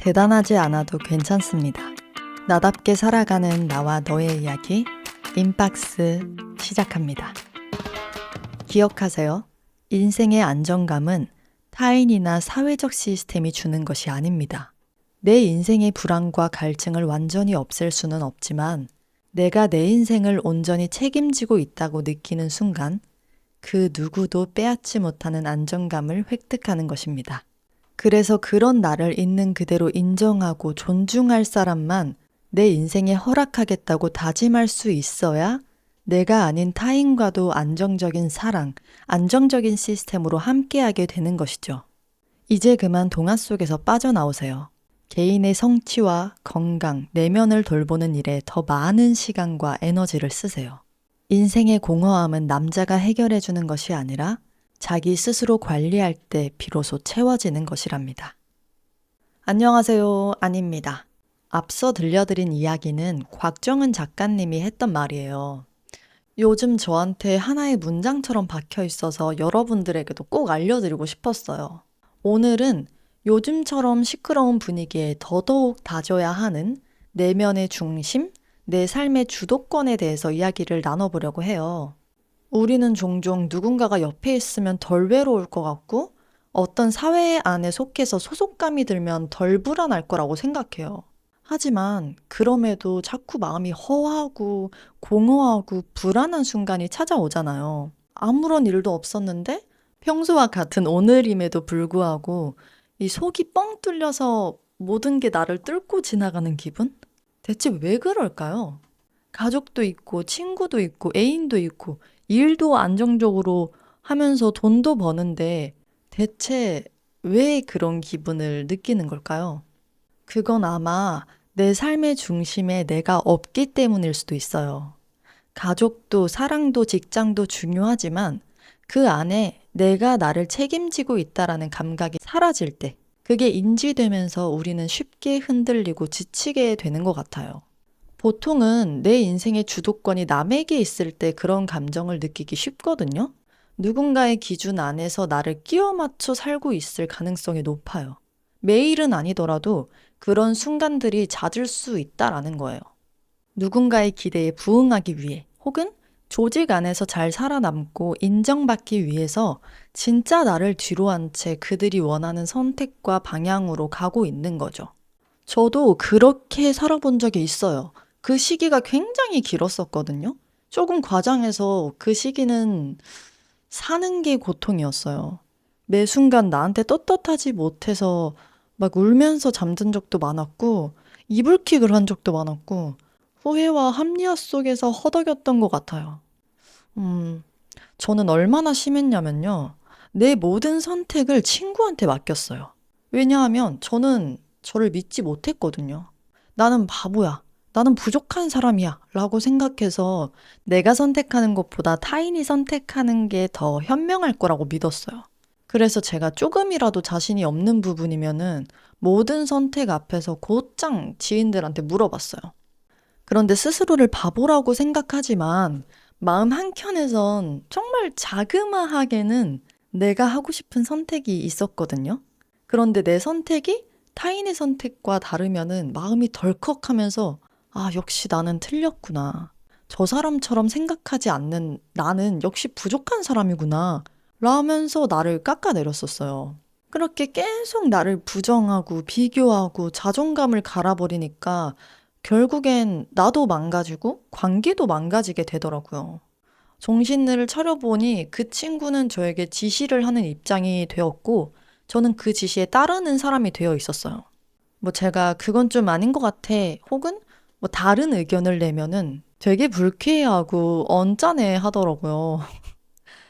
대단하지 않아도 괜찮습니다. 나답게 살아가는 나와 너의 이야기, 인박스 시작합니다. 기억하세요. 인생의 안정감은 타인이나 사회적 시스템이 주는 것이 아닙니다. 내 인생의 불안과 갈증을 완전히 없앨 수는 없지만 내가 내 인생을 온전히 책임지고 있다고 느끼는 순간 그 누구도 빼앗지 못하는 안정감을 획득하는 것입니다. 그래서 그런 나를 있는 그대로 인정하고 존중할 사람만 내 인생에 허락하겠다고 다짐할 수 있어야 내가 아닌 타인과도 안정적인 사랑, 안정적인 시스템으로 함께하게 되는 것이죠. 이제 그만 동화 속에서 빠져나오세요. 개인의 성취와 건강, 내면을 돌보는 일에 더 많은 시간과 에너지를 쓰세요. 인생의 공허함은 남자가 해결해주는 것이 아니라 자기 스스로 관리할 때 비로소 채워지는 것이랍니다. 안녕하세요. 아닙니다. 앞서 들려드린 이야기는 곽정은 작가님이 했던 말이에요. 요즘 저한테 하나의 문장처럼 박혀 있어서 여러분들에게도 꼭 알려드리고 싶었어요. 오늘은 요즘처럼 시끄러운 분위기에 더더욱 다져야 하는 내면의 중심, 내 삶의 주도권에 대해서 이야기를 나눠보려고 해요. 우리는 종종 누군가가 옆에 있으면 덜 외로울 것 같고 어떤 사회 안에 속해서 소속감이 들면 덜 불안할 거라고 생각해요. 하지만 그럼에도 자꾸 마음이 허하고 공허하고 불안한 순간이 찾아오잖아요. 아무런 일도 없었는데 평소와 같은 오늘임에도 불구하고 이 속이 뻥 뚫려서 모든 게 나를 뚫고 지나가는 기분? 대체 왜 그럴까요? 가족도 있고 친구도 있고 애인도 있고 일도 안정적으로 하면서 돈도 버는데 대체 왜 그런 기분을 느끼는 걸까요? 그건 아마 내 삶의 중심에 내가 없기 때문일 수도 있어요. 가족도 사랑도 직장도 중요하지만 그 안에 내가 나를 책임지고 있다라는 감각이 사라질 때 그게 인지되면서 우리는 쉽게 흔들리고 지치게 되는 것 같아요. 보통은 내 인생의 주도권이 남에게 있을 때 그런 감정을 느끼기 쉽거든요. 누군가의 기준 안에서 나를 끼워 맞춰 살고 있을 가능성이 높아요. 매일은 아니더라도 그런 순간들이 잦을 수 있다라는 거예요. 누군가의 기대에 부응하기 위해 혹은 조직 안에서 잘 살아남고 인정받기 위해서 진짜 나를 뒤로 한 채 그들이 원하는 선택과 방향으로 가고 있는 거죠. 저도 그렇게 살아본 적이 있어요. 그 시기가 굉장히 길었었거든요. 조금 과장해서 그 시기는 사는 게 고통이었어요. 매 순간 나한테 떳떳하지 못해서 막 울면서 잠든 적도 많았고, 이불킥을 한 적도 많았고, 후회와 합리화 속에서 허덕였던 것 같아요. 저는 얼마나 심했냐면요. 내 모든 선택을 친구한테 맡겼어요. 왜냐하면 저는 저를 믿지 못했거든요. 나는 바보야. 나는 부족한 사람이야. 라고 생각해서 내가 선택하는 것보다 타인이 선택하는 게 더 현명할 거라고 믿었어요. 그래서 제가 조금이라도 자신이 없는 부분이면은 모든 선택 앞에서 곧장 지인들한테 물어봤어요. 그런데 스스로를 바보라고 생각하지만 마음 한켠에선 정말 자그마하게는 내가 하고 싶은 선택이 있었거든요. 그런데 내 선택이 타인의 선택과 다르면은 마음이 덜컥하면서 아, 역시 나는 틀렸구나. 저 사람처럼 생각하지 않는 나는 역시 부족한 사람이구나. 라면서 나를 깎아내렸었어요. 그렇게 계속 나를 부정하고 비교하고 자존감을 갈아버리니까 결국엔 나도 망가지고 관계도 망가지게 되더라고요. 정신을 차려보니 그 친구는 저에게 지시를 하는 입장이 되었고 저는 그 지시에 따르는 사람이 되어 있었어요. 뭐 제가 그건 좀 아닌 것 같아 혹은 뭐 다른 의견을 내면은 되게 불쾌해하고 언짢아 하더라고요.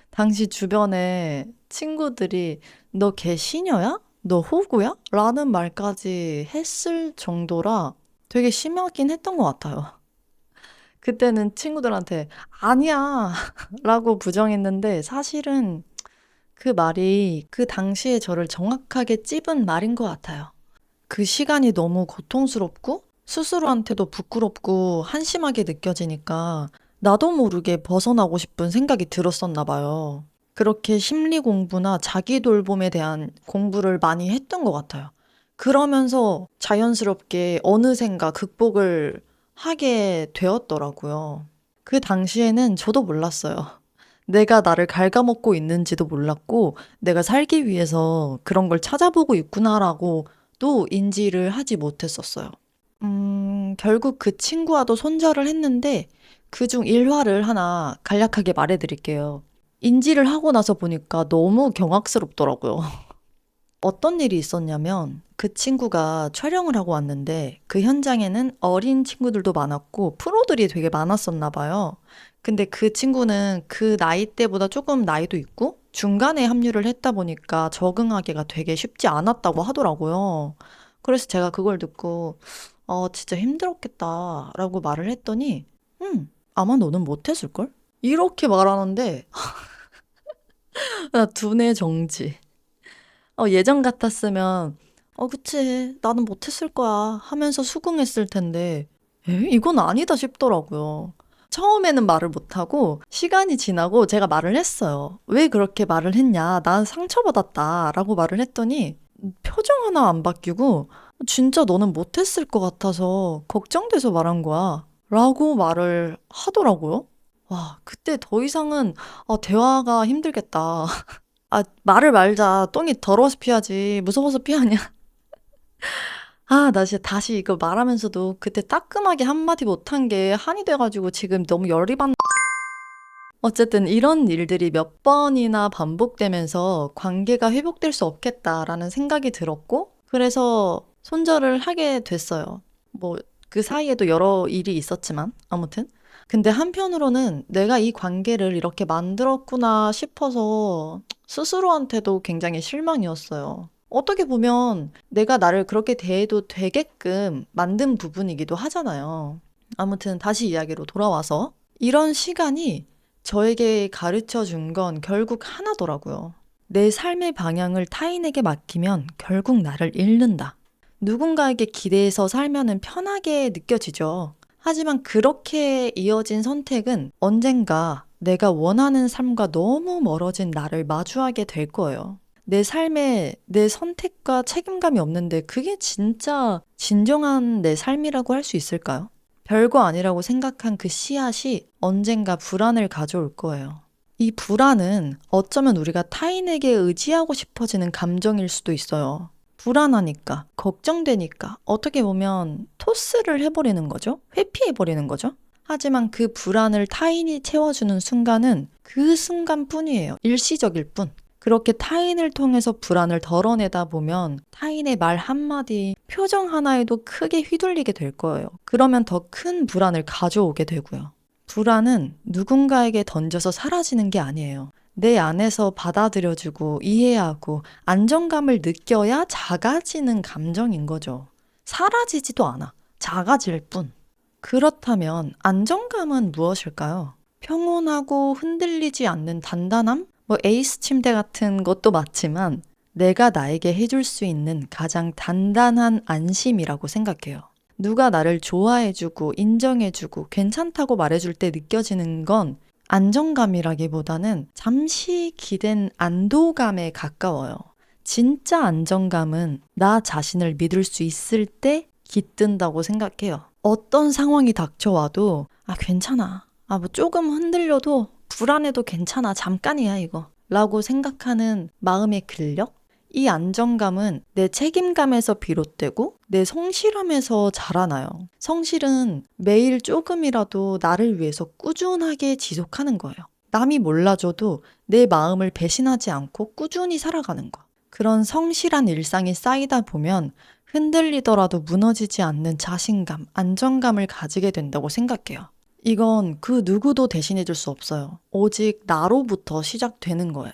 당시 주변에 친구들이 너 걔 시녀야? 너 호구야? 라는 말까지 했을 정도라 되게 심하긴 했던 것 같아요. 그때는 친구들한테 아니야 라고 부정했는데 사실은 그 말이 그 당시에 저를 정확하게 찝은 말인 것 같아요. 그 시간이 너무 고통스럽고 스스로한테도 부끄럽고 한심하게 느껴지니까 나도 모르게 벗어나고 싶은 생각이 들었었나 봐요. 그렇게 심리 공부나 자기 돌봄에 대한 공부를 많이 했던 것 같아요. 그러면서 자연스럽게 어느샌가 극복을 하게 되었더라고요. 그 당시에는 저도 몰랐어요. 내가 나를 갉아먹고 있는지도 몰랐고, 내가 살기 위해서 그런 걸 찾아보고 있구나라고 또 인지를 하지 못했었어요. 결국 그 친구와도 손절을 했는데, 그중 일화를 하나 간략하게 말해드릴게요. 인지를 하고 나서 보니까 너무 경악스럽더라고요. 어떤 일이 있었냐면 그 친구가 촬영을 하고 왔는데 그 현장에는 어린 친구들도 많았고 프로들이 되게 많았었나 봐요. 근데 그 친구는 그 나이대보다 조금 나이도 있고 중간에 합류를 했다 보니까 적응하기가 되게 쉽지 않았다고 하더라고요. 그래서 제가 그걸 듣고 진짜 힘들었겠다라고 말을 했더니 아마 너는 못했을걸? 이렇게 말하는데 나 두뇌 정지. 예전 같았으면, 그치, 나는 못했을 거야 하면서 수긍했을 텐데, 이건 아니다 싶더라고요. 처음에는 말을 못하고, 시간이 지나고 제가 말을 했어요. 왜 그렇게 말을 했냐? 난 상처받았다. 라고 말을 했더니, 표정 하나 안 바뀌고, 진짜 너는 못했을 것 같아서 걱정돼서 말한 거야. 라고 말을 하더라고요. 와, 그때 더 이상은, 대화가 힘들겠다. 말을 말자. 똥이 더러워서 피하지. 무서워서 피하냐. 나 진짜 다시 이거 말하면서도 그때 따끔하게 한마디 못한 게 한이 돼가지고 지금 너무 열이 받. 어쨌든 이런 일들이 몇 번이나 반복되면서 관계가 회복될 수 없겠다라는 생각이 들었고, 그래서 손절을 하게 됐어요. 뭐, 그 사이에도 여러 일이 있었지만, 아무튼. 근데 한편으로는 내가 이 관계를 이렇게 만들었구나 싶어서 스스로한테도 굉장히 실망이었어요. 어떻게 보면 내가 나를 그렇게 대해도 되게끔 만든 부분이기도 하잖아요. 아무튼 다시 이야기로 돌아와서 이런 시간이 저에게 가르쳐 준 건 결국 하나더라고요. 내 삶의 방향을 타인에게 맡기면 결국 나를 잃는다. 누군가에게 기대해서 살면은 편하게 느껴지죠. 하지만 그렇게 이어진 선택은 언젠가 내가 원하는 삶과 너무 멀어진 나를 마주하게 될 거예요. 내 삶에 내 선택과 책임감이 없는데 그게 진짜 진정한 내 삶이라고 할 수 있을까요? 별거 아니라고 생각한 그 씨앗이 언젠가 불안을 가져올 거예요. 이 불안은 어쩌면 우리가 타인에게 의지하고 싶어지는 감정일 수도 있어요. 불안하니까, 걱정되니까 어떻게 보면 토스를 해버리는 거죠. 회피해버리는 거죠. 하지만 그 불안을 타인이 채워주는 순간은 그 순간뿐이에요. 일시적일 뿐. 그렇게 타인을 통해서 불안을 덜어내다 보면 타인의 말 한마디, 표정 하나에도 크게 휘둘리게 될 거예요. 그러면 더 큰 불안을 가져오게 되고요. 불안은 누군가에게 던져서 사라지는 게 아니에요. 내 안에서 받아들여주고 이해하고 안정감을 느껴야 작아지는 감정인 거죠. 사라지지도 않아. 작아질 뿐. 그렇다면 안정감은 무엇일까요? 평온하고 흔들리지 않는 단단함? 에이스 침대 같은 것도 맞지만 내가 나에게 해줄 수 있는 가장 단단한 안심이라고 생각해요. 누가 나를 좋아해주고 인정해주고 괜찮다고 말해줄 때 느껴지는 건 안정감이라기보다는 잠시 기댄 안도감에 가까워요. 진짜 안정감은 나 자신을 믿을 수 있을 때 깃든다고 생각해요. 어떤 상황이 닥쳐와도 괜찮아. 조금 흔들려도 불안해도 괜찮아. 잠깐이야 이거. 라고 생각하는 마음의 근력? 이 안정감은 내 책임감에서 비롯되고 내 성실함에서 자라나요. 성실은 매일 조금이라도 나를 위해서 꾸준하게 지속하는 거예요. 남이 몰라줘도 내 마음을 배신하지 않고 꾸준히 살아가는 거. 그런 성실한 일상이 쌓이다 보면 흔들리더라도 무너지지 않는 자신감, 안정감을 가지게 된다고 생각해요. 이건 그 누구도 대신해 줄 수 없어요. 오직 나로부터 시작되는 거예요.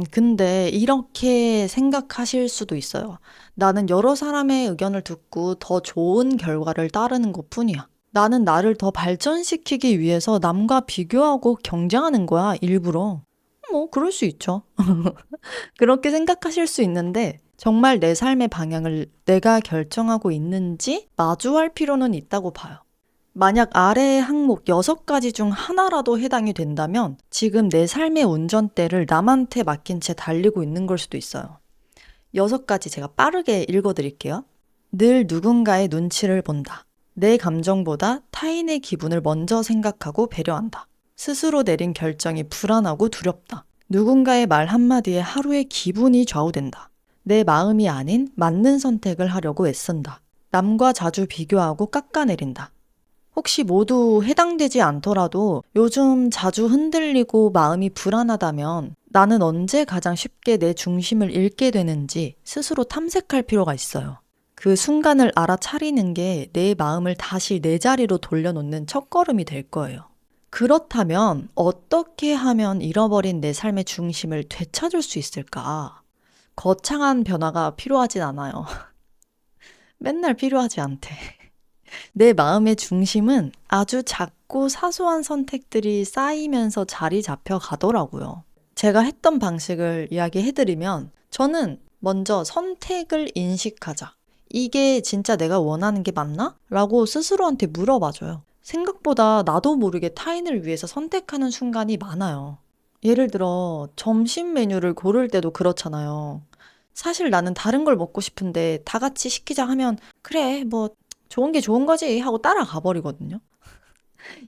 근데 이렇게 생각하실 수도 있어요. 나는 여러 사람의 의견을 듣고 더 좋은 결과를 따르는 것뿐이야. 나는 나를 더 발전시키기 위해서 남과 비교하고 경쟁하는 거야, 일부러. 그럴 수 있죠. 그렇게 생각하실 수 있는데, 정말 내 삶의 방향을 내가 결정하고 있는지 마주할 필요는 있다고 봐요. 만약 아래의 항목 6가지 중 하나라도 해당이 된다면 지금 내 삶의 운전대를 남한테 맡긴 채 달리고 있는 걸 수도 있어요. 6가지 제가 빠르게 읽어드릴게요. 늘 누군가의 눈치를 본다. 내 감정보다 타인의 기분을 먼저 생각하고 배려한다. 스스로 내린 결정이 불안하고 두렵다. 누군가의 말 한마디에 하루의 기분이 좌우된다. 내 마음이 아닌 맞는 선택을 하려고 애쓴다. 남과 자주 비교하고 깎아내린다. 혹시 모두 해당되지 않더라도 요즘 자주 흔들리고 마음이 불안하다면 나는 언제 가장 쉽게 내 중심을 잃게 되는지 스스로 탐색할 필요가 있어요. 그 순간을 알아차리는 게 내 마음을 다시 내 자리로 돌려놓는 첫걸음이 될 거예요. 그렇다면 어떻게 하면 잃어버린 내 삶의 중심을 되찾을 수 있을까? 거창한 변화가 필요하진 않아요. 맨날 필요하지 않대. 내 마음의 중심은 아주 작고 사소한 선택들이 쌓이면서 자리 잡혀 가더라고요. 제가 했던 방식을 이야기해드리면 저는 먼저 선택을 인식하자. 이게 진짜 내가 원하는 게 맞나? 라고 스스로한테 물어봐줘요. 생각보다 나도 모르게 타인을 위해서 선택하는 순간이 많아요. 예를 들어 점심 메뉴를 고를 때도 그렇잖아요. 사실 나는 다른 걸 먹고 싶은데 다 같이 시키자 하면 그래 뭐 좋은 게 좋은 거지 하고 따라가 버리거든요.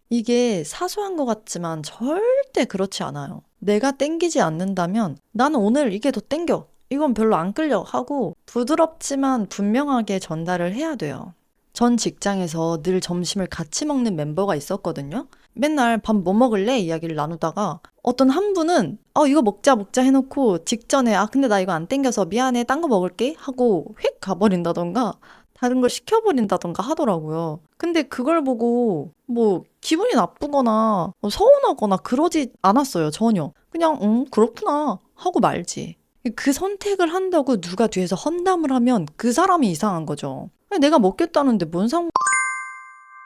이게 사소한 것 같지만 절대 그렇지 않아요. 내가 땡기지 않는다면 나는 오늘 이게 더 땡겨. 이건 별로 안 끌려 하고 부드럽지만 분명하게 전달을 해야 돼요. 전 직장에서 늘 점심을 같이 먹는 멤버가 있었거든요. 맨날 밥 뭐 먹을래? 이야기를 나누다가 어떤 한 분은 이거 먹자 해놓고 직전에 근데 나 이거 안 땡겨서 미안해 딴 거 먹을게 하고 휙 가버린다던가 다른 걸 시켜버린다던가 하더라고요. 근데 그걸 보고 뭐 기분이 나쁘거나 서운하거나 그러지 않았어요. 전혀. 그냥 그렇구나 하고 말지. 그 선택을 한다고 누가 뒤에서 험담을 하면 그 사람이 이상한 거죠. 내가 먹겠다는데 뭔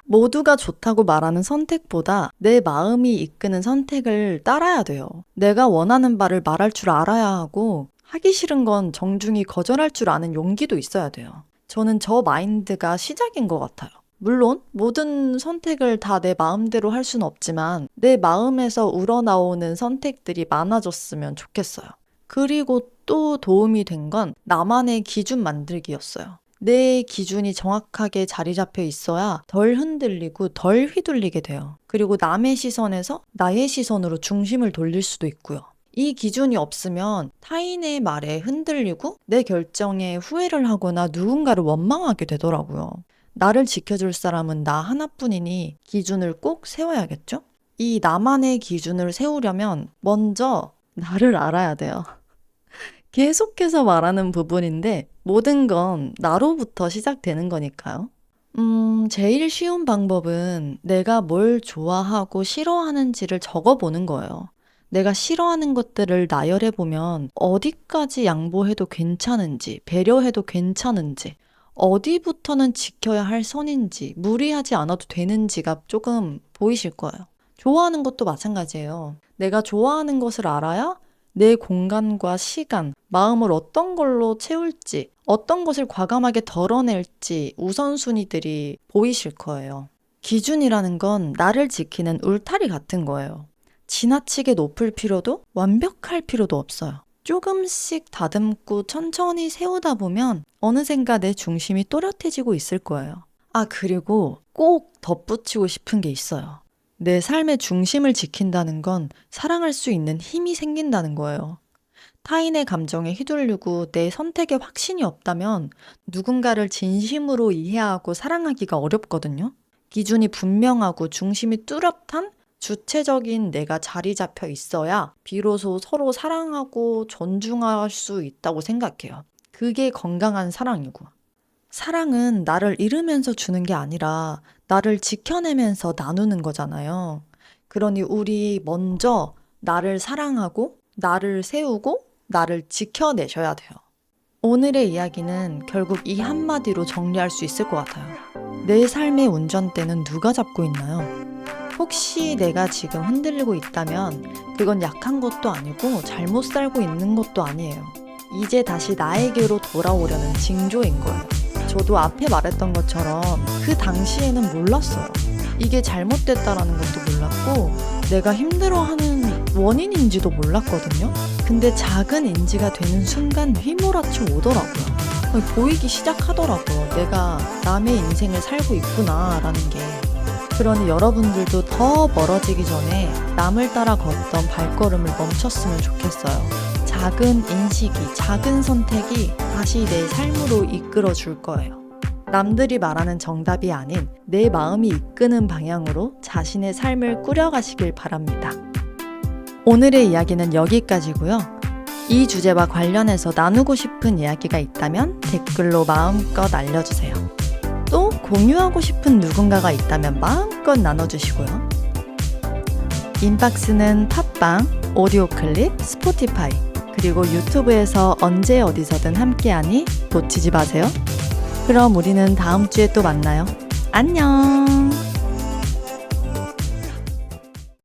모두가 좋다고 말하는 선택보다 내 마음이 이끄는 선택을 따라야 돼요. 내가 원하는 바를 말할 줄 알아야 하고 하기 싫은 건 정중히 거절할 줄 아는 용기도 있어야 돼요. 저는 저 마인드가 시작인 것 같아요. 물론 모든 선택을 다 내 마음대로 할 수는 없지만 내 마음에서 우러나오는 선택들이 많아졌으면 좋겠어요. 그리고 또 도움이 된 건 나만의 기준 만들기였어요. 내 기준이 정확하게 자리 잡혀 있어야 덜 흔들리고 덜 휘둘리게 돼요. 그리고 남의 시선에서 나의 시선으로 중심을 돌릴 수도 있고요. 이 기준이 없으면 타인의 말에 흔들리고 내 결정에 후회를 하거나 누군가를 원망하게 되더라고요. 나를 지켜줄 사람은 나 하나뿐이니 기준을 꼭 세워야겠죠? 이 나만의 기준을 세우려면 먼저 나를 알아야 돼요. 계속해서 말하는 부분인데 모든 건 나로부터 시작되는 거니까요. 제일 쉬운 방법은 내가 뭘 좋아하고 싫어하는지를 적어보는 거예요. 내가 싫어하는 것들을 나열해보면 어디까지 양보해도 괜찮은지, 배려해도 괜찮은지, 어디부터는 지켜야 할 선인지, 무리하지 않아도 되는지가 조금 보이실 거예요. 좋아하는 것도 마찬가지예요. 내가 좋아하는 것을 알아야 내 공간과 시간, 마음을 어떤 걸로 채울지, 어떤 것을 과감하게 덜어낼지 우선순위들이 보이실 거예요. 기준이라는 건 나를 지키는 울타리 같은 거예요. 지나치게 높을 필요도 완벽할 필요도 없어요. 조금씩 다듬고 천천히 세우다 보면 어느샌가 내 중심이 또렷해지고 있을 거예요. 그리고 꼭 덧붙이고 싶은 게 있어요. 내 삶의 중심을 지킨다는 건 사랑할 수 있는 힘이 생긴다는 거예요. 타인의 감정에 휘둘리고 내 선택에 확신이 없다면 누군가를 진심으로 이해하고 사랑하기가 어렵거든요. 기준이 분명하고 중심이 뚜렷한 주체적인 내가 자리 잡혀 있어야 비로소 서로 사랑하고 존중할 수 있다고 생각해요. 그게 건강한 사랑이고. 사랑은 나를 잃으면서 주는 게 아니라 나를 지켜내면서 나누는 거잖아요. 그러니 우리 먼저 나를 사랑하고 나를 세우고 나를 지켜내셔야 돼요. 오늘의 이야기는 결국 이 한마디로 정리할 수 있을 것 같아요. 내 삶의 운전대는 누가 잡고 있나요? 혹시 내가 지금 흔들리고 있다면 그건 약한 것도 아니고 잘못 살고 있는 것도 아니에요. 이제 다시 나에게로 돌아오려는 징조인 거예요. 저도 앞에 말했던 것처럼 그 당시에는 몰랐어요. 이게 잘못됐다라는 것도 몰랐고 내가 힘들어하는 원인인지도 몰랐거든요. 근데 작은 인지가 되는 순간 휘몰아쳐 오더라고요. 보이기 시작하더라고요. 내가 남의 인생을 살고 있구나 라는 게. 그러니 여러분들도 더 멀어지기 전에 남을 따라 걷던 발걸음을 멈췄으면 좋겠어요. 작은 인식이, 작은 선택이 다시 내 삶으로 이끌어 줄 거예요. 남들이 말하는 정답이 아닌 내 마음이 이끄는 방향으로 자신의 삶을 꾸려가시길 바랍니다. 오늘의 이야기는 여기까지고요. 이 주제와 관련해서 나누고 싶은 이야기가 있다면 댓글로 마음껏 알려주세요. 또 공유하고 싶은 누군가가 있다면 마음껏 나눠주시고요. 인박스는 팟빵, 오디오 클립, 스포티파이, 그리고 유튜브에서 언제 어디서든 함께하니 놓치지 마세요. 그럼 우리는 다음 주에 또 만나요. 안녕!